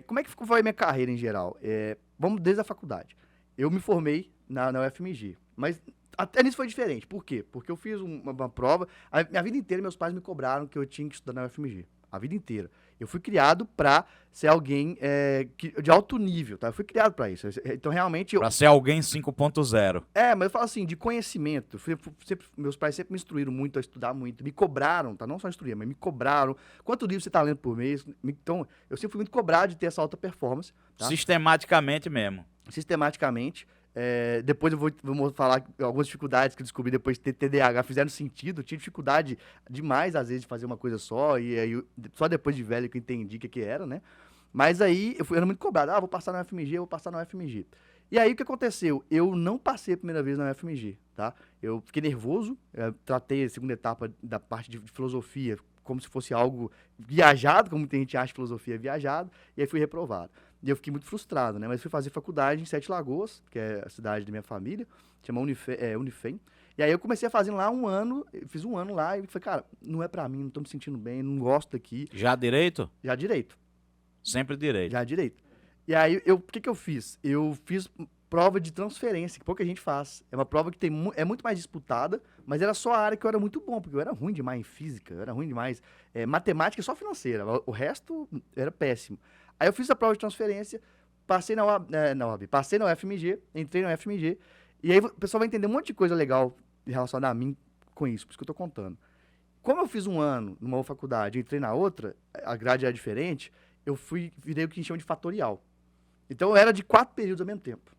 Como é que foi a minha carreira em geral? Vamos desde a faculdade. Eu me formei na UFMG, mas até nisso foi diferente. Por quê? Porque eu fiz uma prova, a minha vida inteira meus pais me cobraram que eu tinha que estudar na UFMG. A vida inteira. Eu fui criado pra ser alguém de alto nível, tá? Eu fui criado pra isso. Então, realmente, Pra ser alguém 5.0. mas eu falo assim, de conhecimento. Meus pais sempre me instruíram muito a estudar muito. Me cobraram, tá? Não só instruir, mas me cobraram. Quanto livro você tá lendo por mês? Então, eu sempre fui muito cobrado de ter essa alta performance, tá? Sistematicamente mesmo. Sistematicamente. Depois eu vou falar algumas dificuldades que eu descobri depois de ter TDAH fizeram sentido. Eu tinha dificuldade demais, às vezes, de fazer uma coisa só. E aí, só depois de velho que eu entendi o que era, né? Mas aí, eu era muito cobrado. Vou passar na UFMG, vou passar na UFMG. E aí, o que aconteceu? Eu não passei a primeira vez na UFMG, tá? Eu fiquei nervoso, tratei a segunda etapa da parte de filosofia como se fosse algo viajado, como muita gente acha que filosofia é viajado, e aí fui reprovado. E eu fiquei muito frustrado, né? Mas fui fazer faculdade em Sete Lagoas, que é a cidade da minha família, chama Unifem. E aí eu comecei a fazer lá um ano, fiz um ano lá, e falei, cara, não é pra mim, não tô me sentindo bem, não gosto daqui. Já direito? Já direito. Sempre direito. Já direito. E aí, o que eu fiz? Eu fiz prova de transferência, que pouca gente faz. É uma prova que é muito mais disputada, mas era só a área que eu era muito bom, porque eu era ruim demais em física, eu era ruim demais. Matemática só financeira, o resto era péssimo. Aí eu fiz a prova de transferência, passei na UAB, passei na UFMG, entrei na UFMG, e aí o pessoal vai entender um monte de coisa legal relacionada a mim com isso, por isso que eu tô contando. Como eu fiz um ano numa faculdade e entrei na outra, a grade era diferente, virei o que a gente chama de fatorial. Então eu era de 4 períodos ao mesmo tempo.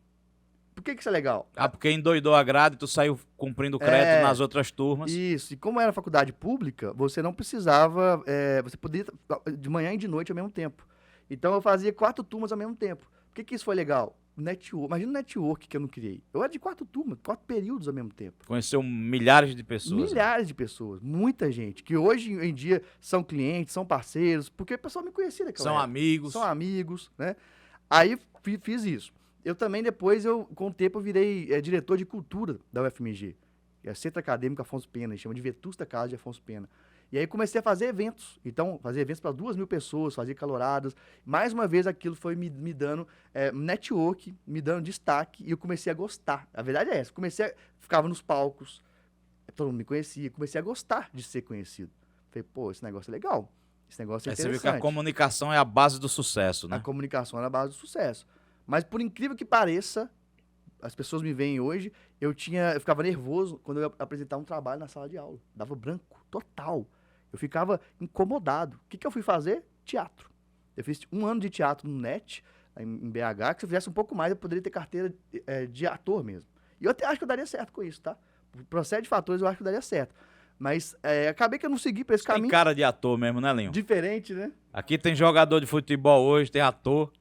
Por que isso é legal? Porque endoidou a grade e tu saiu cumprindo crédito nas outras turmas. Isso. E como era faculdade pública, você não precisava... você podia de manhã e de noite ao mesmo tempo. Então eu fazia 4 turmas ao mesmo tempo. Por que isso foi legal? Network. Imagina o network que eu não criei. Eu era de 4 turmas, 4 períodos ao mesmo tempo. Conheceu milhares de pessoas. Milhares de pessoas. Muita gente. Que hoje em dia são clientes, são parceiros, porque o pessoal me conhecia daquela São época. amigos. São amigos, né? Aí fiz isso. Eu também depois, com o tempo, eu virei diretor de cultura da UFMG. É Centro Acadêmico Afonso Pena, chama de Vetusta Casa de Afonso Pena. E aí comecei a fazer eventos. Então, fazer eventos para 2.000 pessoas, fazer caloradas. Mais uma vez, aquilo foi me dando network, me dando destaque, e eu comecei a gostar. A verdade é essa. Ficava nos palcos, todo mundo me conhecia, comecei a gostar de ser conhecido. Falei, pô, esse negócio é legal. Esse negócio é interessante. Você viu que a comunicação é a base do sucesso, né? A comunicação é a base do sucesso. Mas por incrível que pareça, as pessoas me veem hoje, eu ficava nervoso quando eu ia apresentar um trabalho na sala de aula. Dava branco, total. Eu ficava incomodado. O que eu fui fazer? Teatro. Eu fiz um ano de teatro no NET, em BH, que se eu fizesse um pouco mais, eu poderia ter carteira de ator mesmo. E eu até acho que eu daria certo com isso, tá? Por série de fatores, eu acho que eu daria certo. Mas acabei que eu não segui pra esse caminho. Tem cara de ator mesmo, né, Linho? Diferente, né? Aqui tem jogador de futebol hoje, tem ator.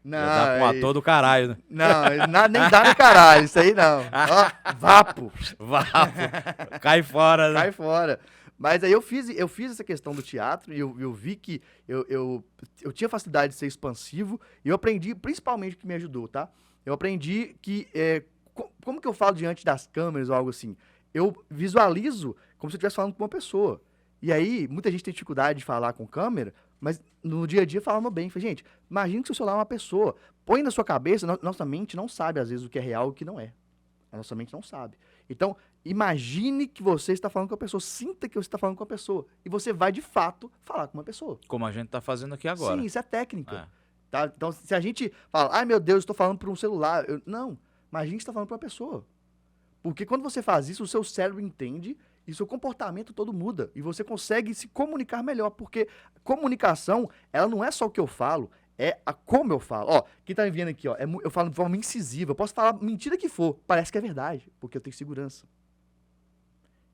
Não, dá pra um ator do caralho, né? Não, nem dá no caralho, isso aí não. Ó, vapo. Vapo. Cai fora, né? Cai fora. Mas aí eu fiz essa questão do teatro e eu vi que eu tinha facilidade de ser expansivo e eu aprendi, principalmente, o que me ajudou, tá? Eu aprendi que, como que eu falo diante das câmeras ou algo assim? Eu visualizo como se eu estivesse falando com uma pessoa. E aí, muita gente tem dificuldade de falar com câmera, mas no dia a dia falando bem. Falei, gente, imagina que seu celular é uma pessoa. Põe na sua cabeça, nossa mente não sabe, às vezes, o que é real e o que não é. A nossa mente não sabe. Então, imagine que você está falando com a pessoa, sinta que você está falando com a pessoa. E você vai, de fato, falar com uma pessoa. Como a gente está fazendo aqui agora. Sim, isso é técnica. Tá? Então, se a gente fala, ai meu Deus, estou falando por um celular. Não, imagine que você está falando para uma pessoa. Porque quando você faz isso, o seu cérebro entende e seu comportamento todo muda. E você consegue se comunicar melhor. Porque comunicação, ela não é só o que eu falo, é como eu falo. Ó, quem tá me vendo aqui, ó, eu falo de forma incisiva. Eu posso falar mentira que for, parece que é verdade, porque eu tenho segurança.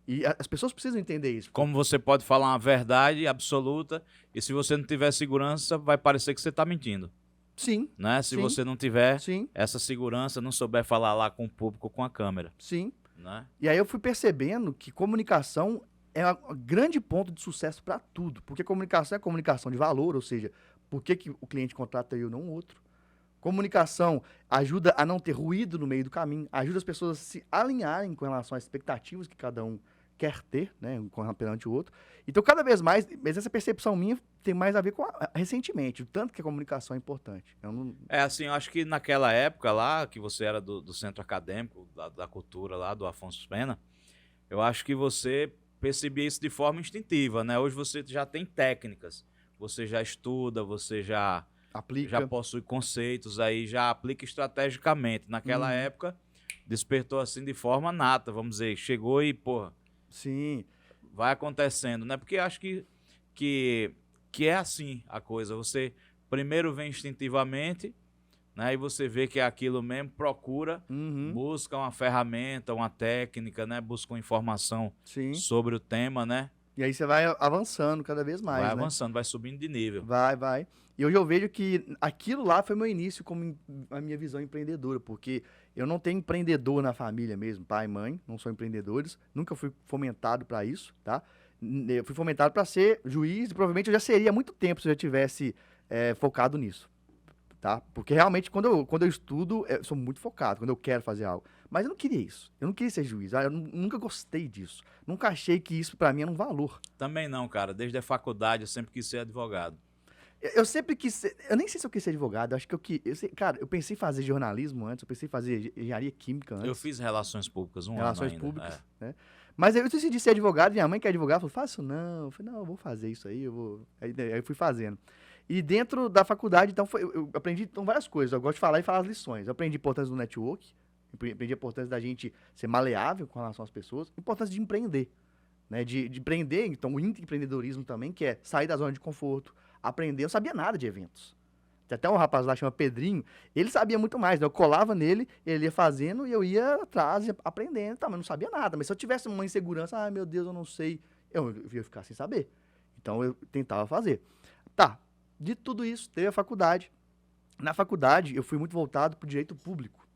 E as pessoas precisam entender isso. Como você pode falar uma verdade absoluta e se você não tiver segurança, vai parecer que você está mentindo. Sim. Né? Se sim, você não tiver sim, essa segurança, não souber falar lá com o público, com a câmera. Sim. Né? E aí eu fui percebendo que comunicação é um grande ponto de sucesso para tudo. Porque comunicação é comunicação de valor, ou seja, por que o cliente contrata eu, não outro. Comunicação ajuda a não ter ruído no meio do caminho, ajuda as pessoas a se alinharem com relação às expectativas que cada um quer ter, né, perante o outro. Então, cada vez mais, mas essa percepção minha tem mais a ver com recentemente, o tanto que a comunicação é importante. Eu não... É assim, eu acho que naquela época lá, que você era do centro acadêmico, da cultura lá, do Afonso Pena, eu acho que você percebia isso de forma instintiva, né? Hoje você já tem técnicas, você já estuda, você já Aplica. possui conceitos, aí já aplica estrategicamente. Naquela época, despertou assim de forma nata, vamos dizer, chegou e, porra, Sim. vai acontecendo, né? Porque eu acho que é assim a coisa. Você primeiro vem instintivamente, né? E você vê que é aquilo mesmo, procura, Uhum. busca uma ferramenta, uma técnica, né? Busca uma informação Sim. sobre o tema, né? E aí você vai avançando cada vez Vai mais, né? avançando, vai subindo de nível. Vai. E hoje eu vejo que aquilo lá foi meu início como a minha visão empreendedora, porque eu não tenho empreendedor na família mesmo, pai e mãe, não são empreendedores, nunca fui fomentado para isso, tá? Eu fui fomentado para ser juiz e provavelmente eu já seria há muito tempo se eu já tivesse focado nisso, tá? Porque realmente quando eu estudo, eu sou muito focado, quando eu quero fazer algo. Mas eu não queria isso, eu não queria ser juiz, eu nunca gostei disso, nunca achei que isso para mim era um valor. Também não, cara. Desde a faculdade eu sempre quis ser advogado. Eu sempre quis ser, eu nem sei se eu quis ser advogado, eu acho que cara, eu pensei em fazer jornalismo antes, eu pensei em fazer engenharia química Eu antes, fiz relações públicas um ano relações ainda. públicas, É. né? Mas aí eu decidi ser advogado, minha mãe que é advogada falou, faço não. Eu falei, não, eu vou fazer isso aí, eu vou. Aí eu fui fazendo. E dentro da faculdade, então, eu aprendi então, várias coisas. Eu gosto de falar e falar as lições. Eu aprendi a importância do network, aprendi a importância da gente ser maleável com relação às pessoas, a importância de empreender. Né, de empreender, então o intraempreendedorismo também, que é sair da zona de conforto, aprender. Eu não sabia nada de eventos. Tem até um rapaz lá, chama Pedrinho, ele sabia muito mais, né? Eu colava nele, ele ia fazendo e eu ia atrás, ia aprendendo, tá, mas não sabia nada. Mas se eu tivesse uma insegurança, ai meu Deus, eu não sei, eu ia ficar sem saber. Então eu tentava fazer. Tá, de tudo isso, teve a faculdade. Na faculdade, eu fui muito voltado para o direito público.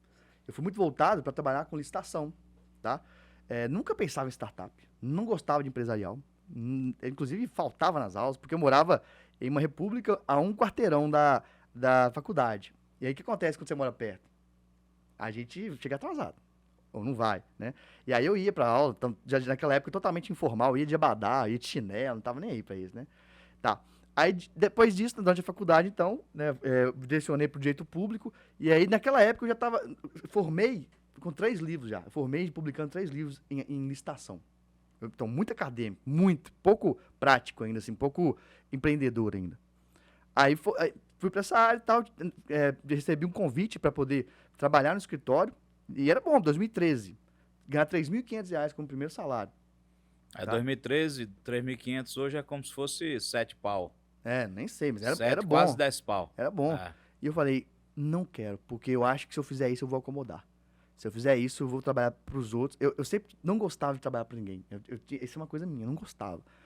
Eu fui muito voltado para trabalhar com licitação, tá? Nunca pensava em startup, não gostava de empresarial, inclusive faltava nas aulas, porque eu morava em uma república a um quarteirão da faculdade. E aí o que acontece quando você mora perto? A gente chega atrasado, ou não vai, né? E aí eu ia pra aula, então, já naquela época totalmente informal, ia de abadá, ia de chinelo, não tava nem aí pra isso, né? Tá. Aí, depois disso, durante a faculdade, então, né, eu direcionei pro direito público, e aí naquela época eu já tava, formei com 3 livros já. Eu formei publicando 3 livros em licitação. Então, muito acadêmico, muito, pouco prático ainda, assim, pouco empreendedor ainda. Aí fui para essa área e tal, recebi um convite para poder trabalhar no escritório, e era bom, 2013. Ganhar R$ 3.500 como primeiro salário. Aí Tá? 2013, 3.500 hoje é como se fosse 7 pau. Nem sei, mas era 7, bom. quase 10 pau. Era bom. É. E eu falei, não quero, porque eu acho que se eu fizer isso, eu vou acomodar. Se eu fizer isso, eu vou trabalhar para os outros. Eu sempre não gostava de trabalhar para ninguém. Isso é uma coisa minha, eu não gostava.